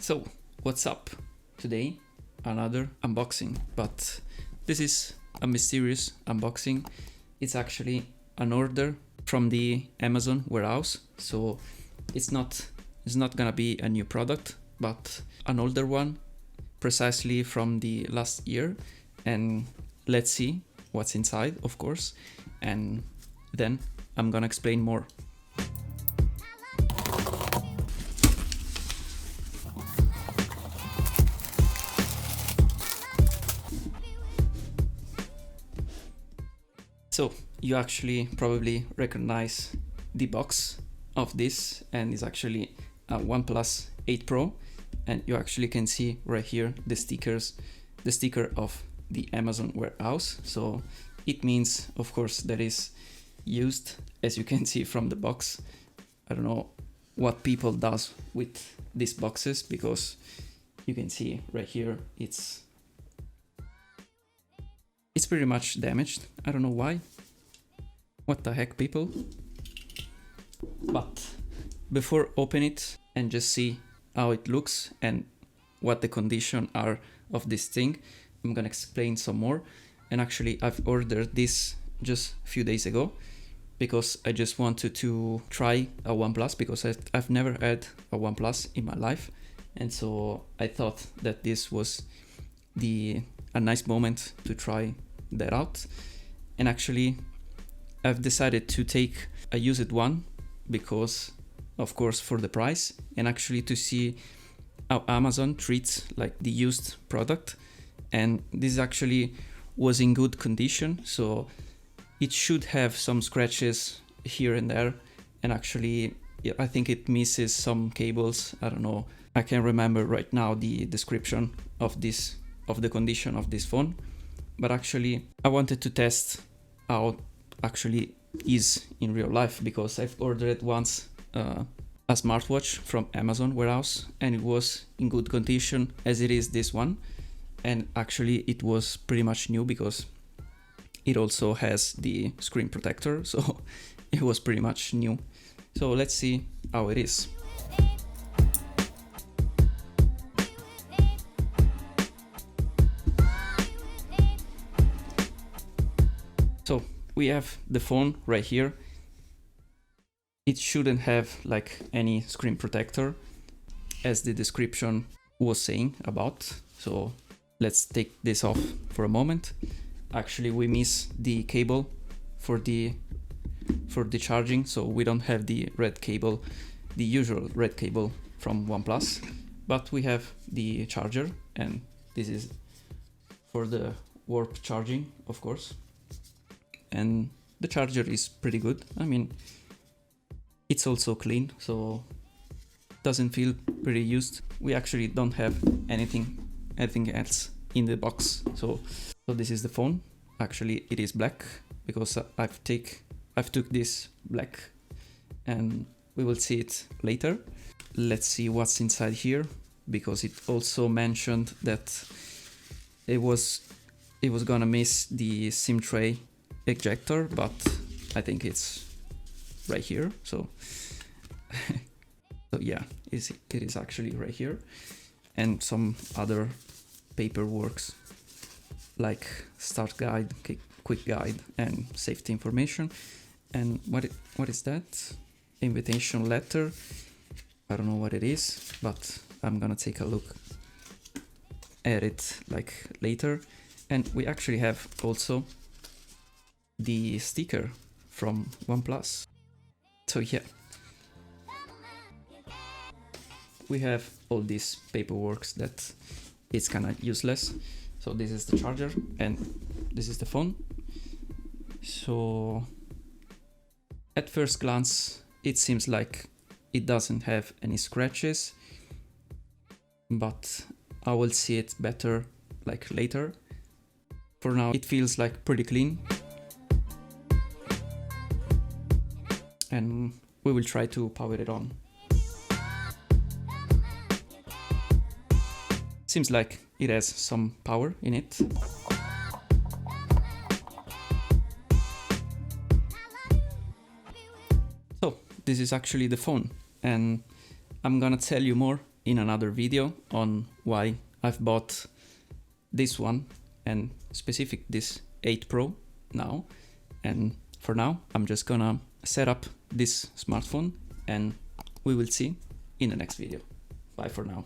So, what's up? Today, another unboxing, but this is a mysterious unboxing. It's actually an order from the Amazon warehouse, so it's not gonna be a new product, but an older one, precisely from the last year. And let's see what's inside, of course, and then I'm gonna explain more. So you actually probably recognize the box of this, and it's actually a OnePlus 8 Pro, and you actually can see right here the sticker of the Amazon warehouse. So it means, of course, that is used, as you can see from the box. I don't know what people does with these boxes, because you can see right here it's pretty much damaged. I don't know why. What the heck, people? But before open it and just see how it looks and what the condition are of this thing, I'm gonna explain some more. And actually I've ordered this just a few days ago because I just wanted to try a OnePlus, because I've never had a OnePlus in my life. And so I thought that this was a nice moment to try that out. And actually I've decided to take a used one because, of course, for the price, and actually to see how Amazon treats like the used product. And this actually was in good condition, so it should have some scratches here and there. And actually I think it misses some cables. I don't know, I can't remember right now the description of the condition of this phone. But actually I wanted to test how actually is in real life, because I've ordered once a smartwatch from Amazon warehouse, and it was in good condition as it is this one. And actually it was pretty much new because it also has the screen protector, so it was pretty much new. So let's see how it is. So we have the phone right here. It shouldn't have like any screen protector, as the description was saying about. So let's take this off for a moment. Actually we miss the cable for the charging, so we don't have the red cable, the usual red cable from OnePlus, but we have the charger, and this is for the warp charging, of course. And the charger is pretty good. I mean, it's also clean, so doesn't feel pretty used. We actually don't have anything else in the box. So this is the phone. Actually it is black because I've took this black, and we will see it later. Let's see what's inside here, because it also mentioned that it was gonna miss the SIM tray ejector, but I think it's right here. So so yeah, it is actually right here, and some other paperworks like start guide, quick guide, and safety information. And what is that? Invitation letter. I don't know what it is, but I'm gonna take a look at it like later. And we actually have also the sticker from OnePlus. So yeah, we have all these paperworks that it's kind of useless. So this is the charger, and this is the phone. So at first glance it seems like it doesn't have any scratches, but I will see it better like later. For now it feels like pretty clean, and we will try to power it on. Seems like it has some power in it. So this is actually the phone, and I'm gonna tell you more in another video on why I've bought this one and specific this 8 Pro now. And for now, I'm just gonna set up this smartphone and we will see in the next video. Bye for now.